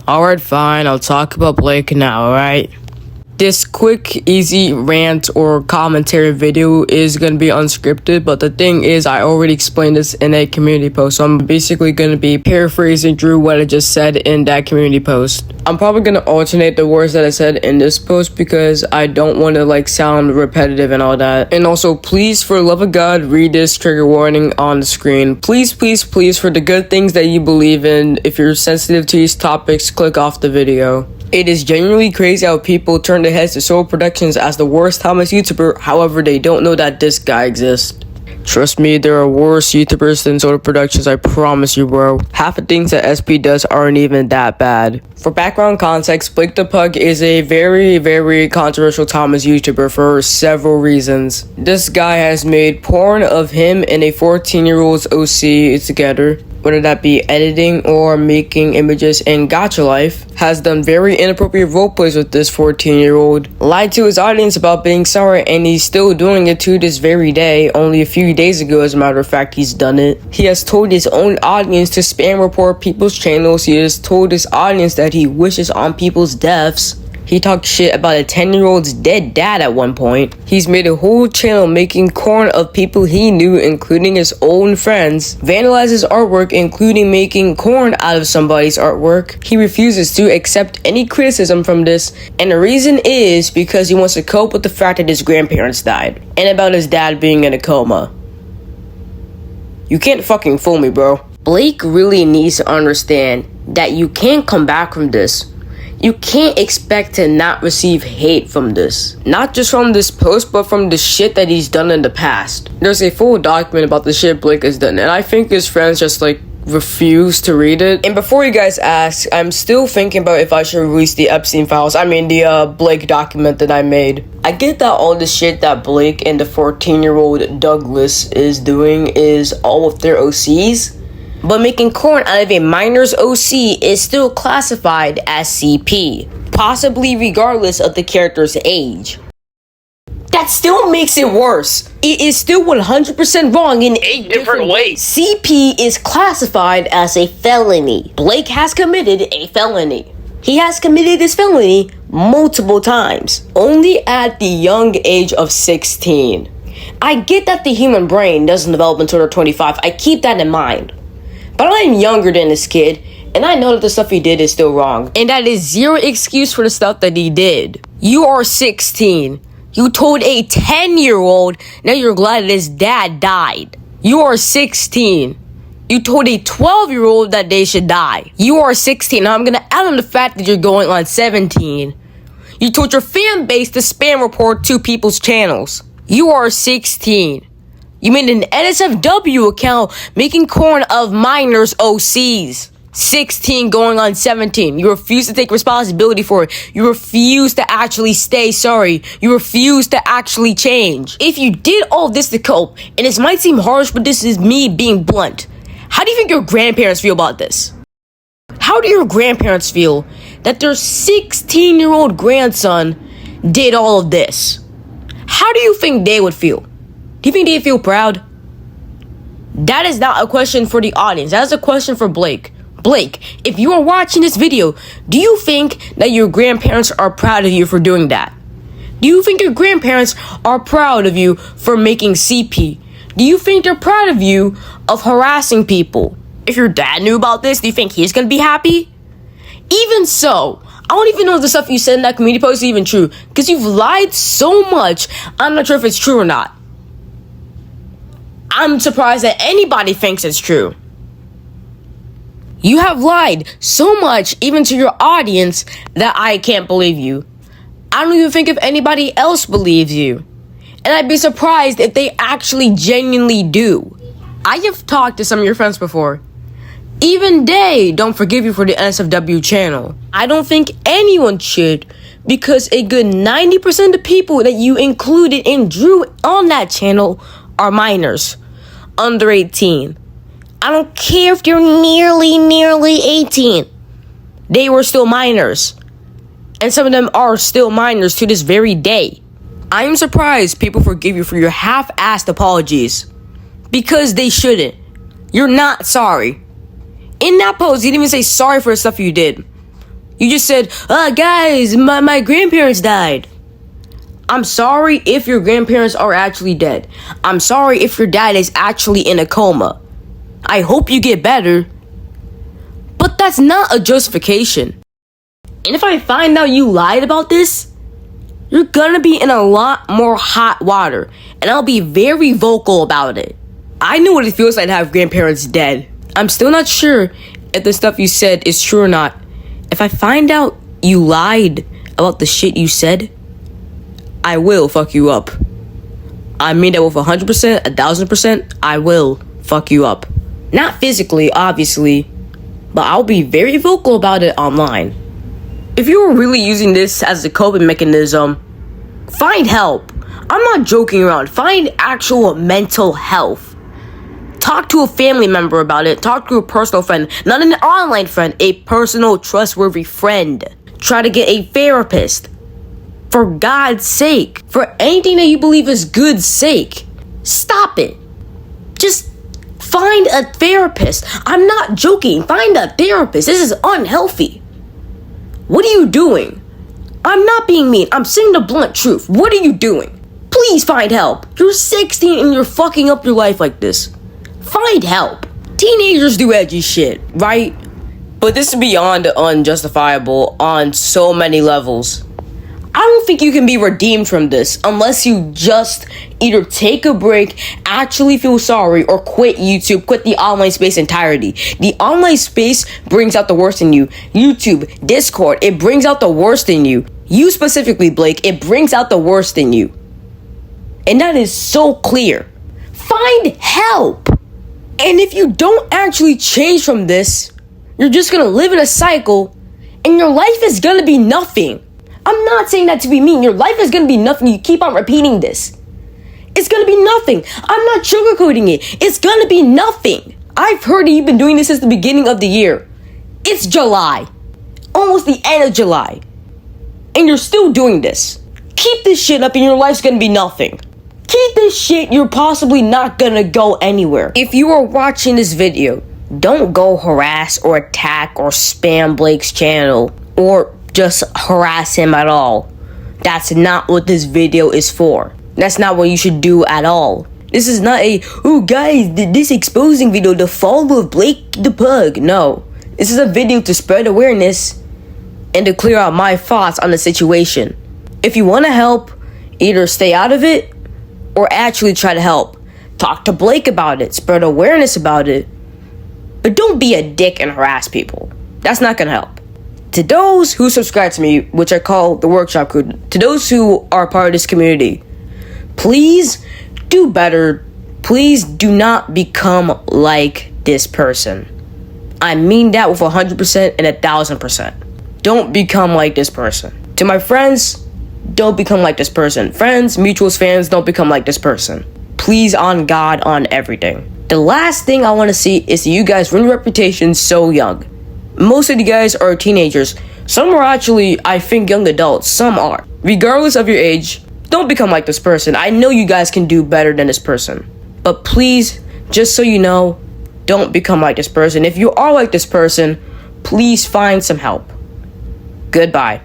Alright, fine, I'll talk about Blake now, alright? This quick, easy rant or commentary video is going to be unscripted, but the thing is, I already explained this in a community post, so I'm basically going to be paraphrasing through what I just said in that community post. I'm probably going to alternate the words that I said in this post because I don't want to sound repetitive and all that. And also, please, for the love of God, read this trigger warning on the screen. Please, please, please, for the good things that you believe in, if you're sensitive to these topics, click off the video. It is genuinely crazy how people turn their heads to Soul Productions as the worst Thomas YouTuber, however they don't know that this guy exists. Trust me, there are worse YouTubers than Soul Productions, I promise you, bro. Half the things that SP does aren't even that bad. For background context, Blue Pug is a very, very controversial Thomas YouTuber for several reasons. This guy has made porn of him and a 14-year-old's OC together, whether that be editing or making images in Gacha Life, has done very inappropriate roleplays with this 14-year-old, lied to his audience about being sorry, and he's still doing it to this very day. Only a few days ago, as a matter of fact, he's done it. He has told his own audience to spam report people's channels. He has told his audience that he wishes on people's deaths. He talked shit about a 10-year-old's dead dad at one point. He's made a whole channel making corn of people he knew, including his own friends. Vandalized his artwork, including making corn out of somebody's artwork. He refuses to accept any criticism from this, and the reason is because he wants to cope with the fact that his grandparents died, and about his dad being in a coma. You can't fucking fool me, bro. Blake really needs to understand that you can't come back from this. You can't expect to not receive hate from this. Not just from this post, but from the shit that he's done in the past. There's a full document about the shit Blake has done, and I think his friends just refuse to read it. And before you guys ask, I'm still thinking about if I should release the Epstein files. The Blake document that I made. I get that all the shit that Blake and the 14-year-old Douglas is doing is all of their OCs. But making corn out of a minor's OC is still classified as CP, possibly regardless of the character's age. That still makes it worse. It is still 100% wrong in 8 different ways. CP is classified as a felony. Blake has committed a felony. He has committed this felony multiple times, only at the young age of 16. I get that the human brain doesn't develop until they're 25. I keep that in mind. But I'm younger than this kid, and I know that the stuff he did is still wrong. And that is zero excuse for the stuff that he did. You are 16. You told a 10-year-old that you're glad that his dad died. You are 16. You told a 12-year-old that they should die. You are 16. Now I'm gonna add on the fact that you're going on 17. You told your fan base to spam report 2 people's channels. You are 16. You made an NSFW account making corn of minors OCs. 16 going on 17. You refuse to take responsibility for it. You refuse to actually stay sorry. You refuse to actually change. If you did all this to cope, and this might seem harsh, but this is me being blunt. How do you think your grandparents feel about this? How do your grandparents feel that their 16-year-old grandson did all of this? How do you think they would feel? Do you think they feel proud? That is not a question for the audience. That is a question for Blake. Blake, if you are watching this video, do you think that your grandparents are proud of you for doing that? Do you think your grandparents are proud of you for making CP? Do you think they're proud of you of harassing people? If your dad knew about this, do you think he's gonna be happy? Even so, I don't even know if the stuff you said in that community post is even true, because you've lied so much, I'm not sure if it's true or not. I'm surprised that anybody thinks it's true. You have lied so much, even to your audience, that I can't believe you. I don't even think if anybody else believes you. And I'd be surprised if they actually genuinely do. I have talked to some of your friends before. Even they don't forgive you for the NSFW channel. I don't think anyone should, because a good 90% of the people that you included and drew on that channel are minors, under 18. I don't care if they're nearly 18. They were still minors. And some of them are still minors to this very day. I am surprised people forgive you for your half-assed apologies. Because they shouldn't. You're not sorry. In that post, you didn't even say sorry for the stuff you did. You just said, guys, my grandparents died. I'm sorry if your grandparents are actually dead. I'm sorry if your dad is actually in a coma. I hope you get better. But that's not a justification. And if I find out you lied about this, you're gonna be in a lot more hot water. And I'll be very vocal about it. I know what it feels like to have grandparents dead. I'm still not sure if the stuff you said is true or not. If I find out you lied about the shit you said, I will fuck you up. I mean that with 100%, 1000%, I will fuck you up. Not physically, obviously, but I'll be very vocal about it online. If you were really using this as a coping mechanism, find help. I'm not joking around. Find actual mental health. Talk to a family member about it. Talk to a personal friend. Not an online friend. A personal, trustworthy friend. Try to get a therapist. For God's sake. For anything that you believe is good sake. Stop it. Just find a therapist. I'm not joking. Find a therapist. This is unhealthy. What are you doing? I'm not being mean. I'm saying the blunt truth. What are you doing? Please find help. You're 16 and you're fucking up your life like this. Find help. Teenagers do edgy shit, right? But this is beyond unjustifiable on so many levels. I don't think you can be redeemed from this unless you just either take a break, actually feel sorry, or quit YouTube, quit the online space entirely. The online space brings out the worst in you. YouTube, Discord, it brings out the worst in you. You specifically, Blake, it brings out the worst in you. And that is so clear. Find help. And if you don't actually change from this, you're just gonna live in a cycle and your life is gonna be nothing. I'm not saying that to be mean. Your life is gonna be nothing. You keep on repeating this. It's gonna be nothing. I'm not sugarcoating it. It's gonna be nothing. I've heard that you've been doing this since the beginning of the year. It's July. Almost the end of July. And you're still doing this. Keep this shit up and your life's gonna be nothing. Keep this shit, you're possibly not gonna go anywhere. If you are watching this video, don't go harass or attack or spam Blake's channel or just harass him at all. That's not what this video is for. That's not what you should do at all. This is not a, oh guys, this exposing video, the fall of Blake the Pug. No, this is a video to spread awareness and to clear out my thoughts on the situation. If you want to help, either stay out of it or actually try to help. Talk to Blake about it, spread awareness about it. But don't be a dick and harass people. That's not gonna help. To those who subscribe to me, which I call the Workshop Crew, to those who are part of this community, please do better. Please do not become like this person. I mean that with 100% and 1000%. Don't become like this person. To my friends, don't become like this person. Friends, mutuals, fans, don't become like this person. Please, on God, on everything. The last thing I want to see is you guys ruin your reputation so young. Most of you guys are teenagers. Some are actually, I think, young adults. Some are. Regardless of your age, don't become like this person. I know you guys can do better than this person. But please, just so you know, don't become like this person. If you are like this person, please find some help. Goodbye.